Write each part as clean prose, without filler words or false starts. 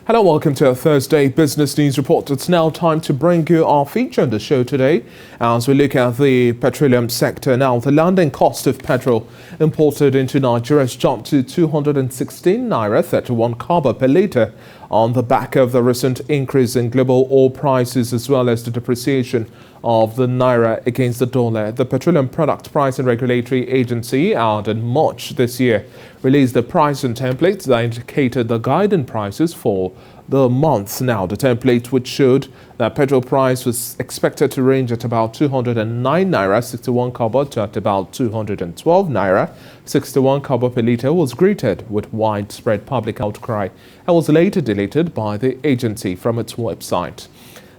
Hello, welcome to our Thursday Business News Report. It's now time to bring you our feature on the show today as we look at the petroleum sector. Now, the landing cost of petrol imported into Nigeria has jumped to 216 naira 31 kobo per litre on the back of the recent increase in global oil prices as well as the depreciation of the naira against the dollar. The Petroleum Product Price and Regulatory Agency, out in March this year, released the pricing template that indicated the guiding prices for the month. Now, the template which showed that petrol price was expected to range at about 209 naira 61 kobo to at about 212 naira 61 kobo per litre was greeted with widespread public outcry and was later deleted by the agency from its website.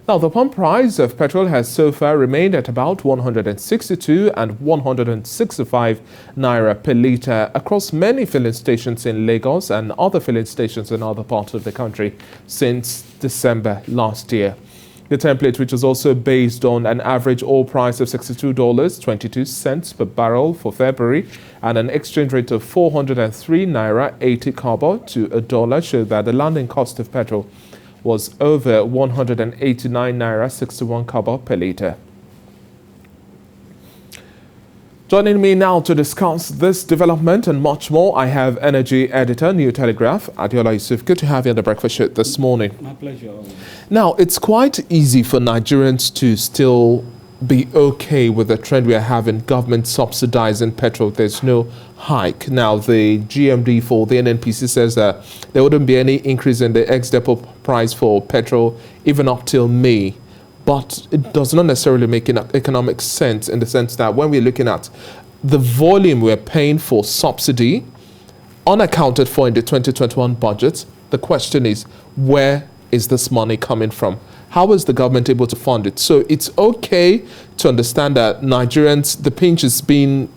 Now, the pump price of petrol has so far remained at about 162 and 165 naira per litre across many filling stations in Lagos and other filling stations in other parts of the country since December last year. The template, which is also based on an average oil price of $62.22 per barrel for February and an exchange rate of 403 naira 80 kobo to a dollar, showed that the landing cost of petrol was over 189 naira 61 kobo per litre. Joining me now to discuss this development and much more, I have Energy Editor, New Telegraph, Adiola Yusuf. Good to have you on the breakfast show this morning. My pleasure. Now, it's quite easy for Nigerians to still be okay with the trend we are having, government subsidizing petrol. There's no hike. Now, the GMD for the NNPC says that there wouldn't be any increase in the ex-depot price for petrol even up till May. But it does not necessarily make economic sense in the sense that when we're looking at the volume we're paying for subsidy, unaccounted for in the 2021 budget, the question is, where is this money coming from? How is the government able to fund it? So it's okay to understand that Nigerians, the pinch is being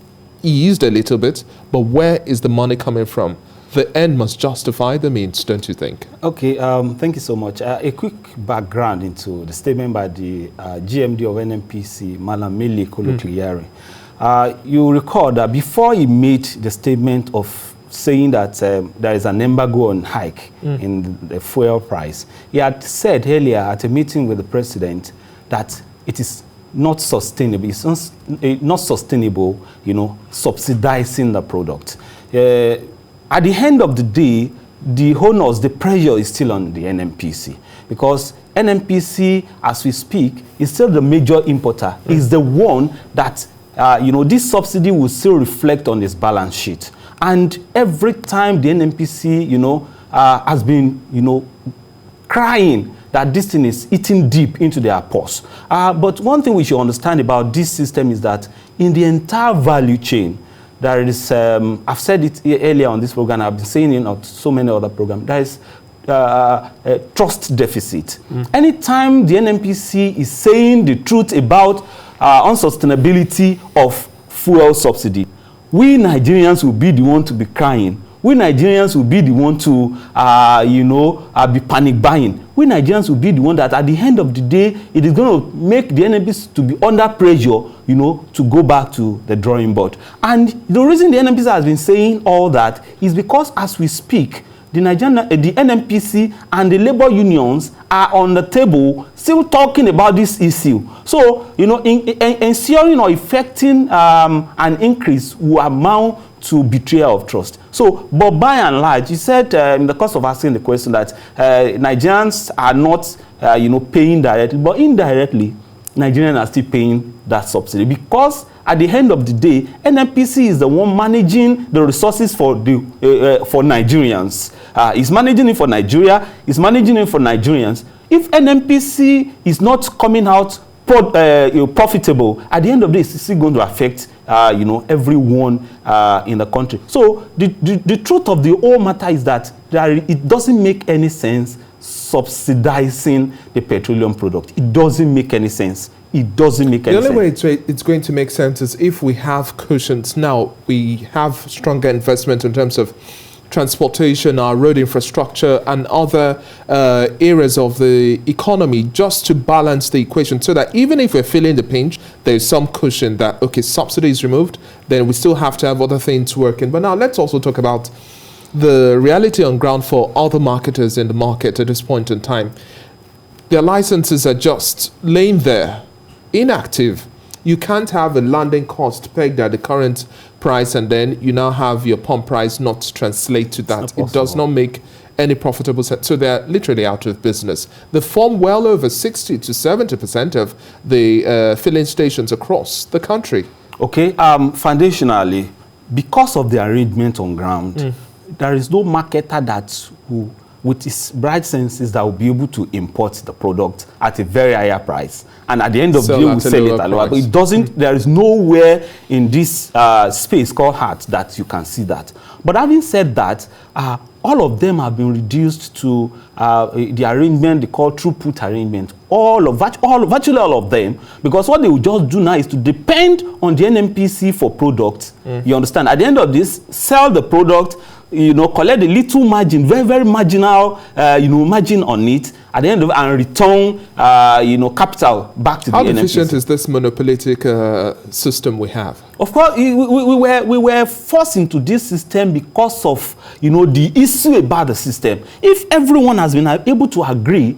eased a little bit, but where is the money coming from? The end must justify the means, don't you think? Okay, thank you so much. A quick background into the statement by the GMD of NNPC, Malam Mele Kolokliari. You recall that before he made the statement of saying that there is an embargo on hike in the fuel price, he had said earlier at a meeting with the president that it is not sustainable. It's not sustainable, subsidizing the product. At the end of the day, the owners, the pressure is still on the NNPC because NNPC, as we speak, is still the major importer. Is the one that, this subsidy will still reflect on its balance sheet. And every time the NNPC, has been, crying that this thing is eating deep into their purse. But one thing we should understand about this system is that in the entire value chain, there is, I've said it earlier on this program, I've been saying it on so many other programs, there is a trust deficit. Anytime the NNPC is saying the truth about unsustainability of fuel subsidy, we Nigerians will be the one to be crying. We Nigerians will be the one to, be panic buying. We Nigerians will be the one that at the end of the day, it is going to make the NNPC to be under pressure, to go back to the drawing board. And the reason the NNPC has been saying all that is because as we speak, the NNPC and the labor unions are on the table still talking about this issue. So, ensuring or effecting an increase will amount to betrayal of trust. So, but by and large, he said in the course of asking the question that Nigerians are not, paying directly, but indirectly, Nigerians are still paying that subsidy because at the end of the day, NNPC is the one managing the resources for Nigerians. It's managing it for Nigeria. It's managing it for Nigerians. If NNPC is not coming out profitable, at the end of the day, it's still going to affect everyone in the country. So the truth of the whole matter is that it doesn't make any sense subsidizing the petroleum product. It doesn't make any sense. It doesn't make any sense. The only way it's going to make sense is if we have cushions. Now, we have stronger investment in terms of transportation, our road infrastructure, and other areas of the economy just to balance the equation so that even if we're feeling the pinch, there's some cushion that, okay, subsidy is removed, then we still have to have other things working. But now let's also talk about the reality on ground for other marketers in the market at this point in time, their licenses are just laying there, inactive. You can't have a landing cost pegged at the current price and then you now have your pump price not translate to that. It does not make any profitable sense. So they're literally out of business. They form well over 60 to 70% of the filling stations across the country. Okay, foundationally, because of the arrangement on ground, there is no marketer that who, with his bright senses, that will be able to import the product at a very higher price. And at the end of the day, we sell it at lower. But it doesn't, there is nowhere in this space called heart that you can see that. But having said that, all of them have been reduced to the arrangement they call throughput arrangement. Virtually all of them, because what they will just do now is to depend on the NNPC for products. You understand? At the end of this, sell the product, collect a little margin, very, very marginal, margin on it, at the end of it, and return, capital back to the NNPC. How efficient is this monopolistic system we have? Of course, we were forced into this system because of, the issue about the system. If everyone has been able to agree,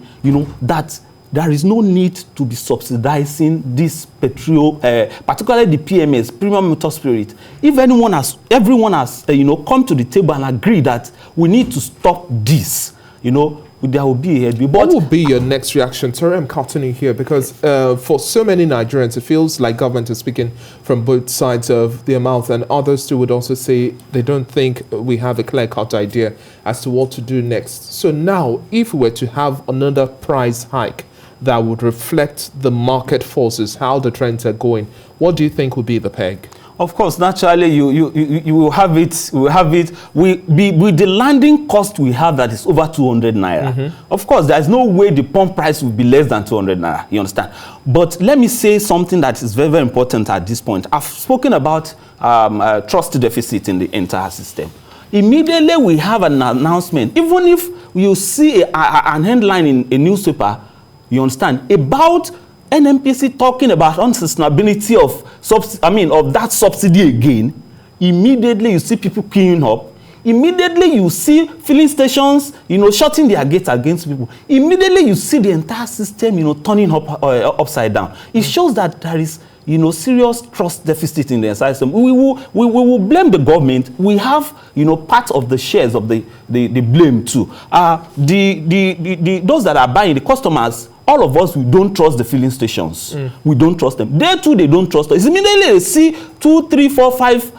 that there is no need to be subsidizing this petrol, particularly the PMS, premium motor spirit. If everyone has, come to the table and agree that we need to stop this, there will be a headway. What will be your next reaction? Sorry, I'm cutting you here because for so many Nigerians, it feels like government is speaking from both sides of their mouth, and others too would also say they don't think we have a clear-cut idea as to what to do next. So now, if we were to have another price hike that would reflect the market forces, how the trends are going, what do you think would be the peg? Of course, naturally, you will have it. We will have it. With the landing cost we have, that is over 200 naira. Of course, there is no way the pump price will be less than 200 naira. You understand? But let me say something that is very, very important at this point. I've spoken about trust deficit in the entire system. Immediately, we have an announcement. Even if you see an headline in a newspaper, you understand, about NNPC talking about unsustainability of that subsidy again, immediately you see people queuing up. Immediately you see filling stations, shutting their gates against people. Immediately you see the entire system, turning upside down. It shows that there is, serious trust deficit in the entire system. We will blame the government. We have, part of the shares of the blame too. Those that are buying, the customers, all of us, we don't trust the filling stations. We don't trust them. They too, they don't trust us. Immediately they see 2, 3, 4, 5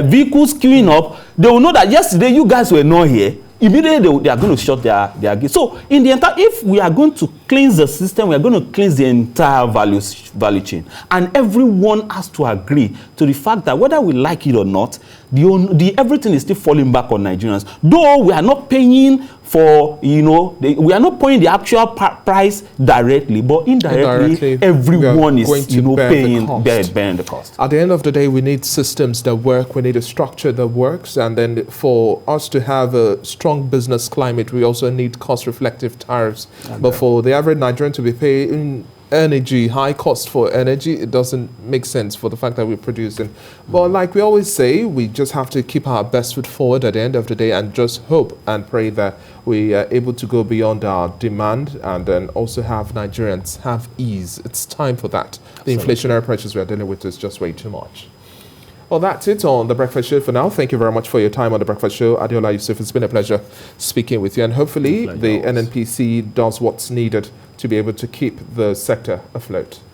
vehicles queuing up, they will know that yesterday you guys were not here. Immediately they are going to shut their gates. So in the entire, if we are going to cleanse the system, we are going to cleanse the entire value chain. And everyone has to agree to the fact that whether we like it or not, everything is still falling back on Nigerians. Though we are not paying for, we are not paying the actual price directly, but indirectly everyone is, bearing the cost. At the end of the day, we need systems that work. We need a structure that works. And then for us to have a strong business climate, we also need cost-reflective tariffs. Okay. But for the average Nigerian to be paying energy, high cost for energy, it doesn't make sense for the fact that we're producing. But like we always say, we just have to keep our best foot forward at the end of the day and just hope and pray that we are able to go beyond our demand and then also have Nigerians have ease. It's time for that. The inflationary pressures we are dealing with is just way too much. Well, that's it on The Breakfast Show for now. Thank you very much for your time on The Breakfast Show. Adeola Yusuf, it's been a pleasure speaking with you. And hopefully the NNPC does what's needed to be able to keep the sector afloat.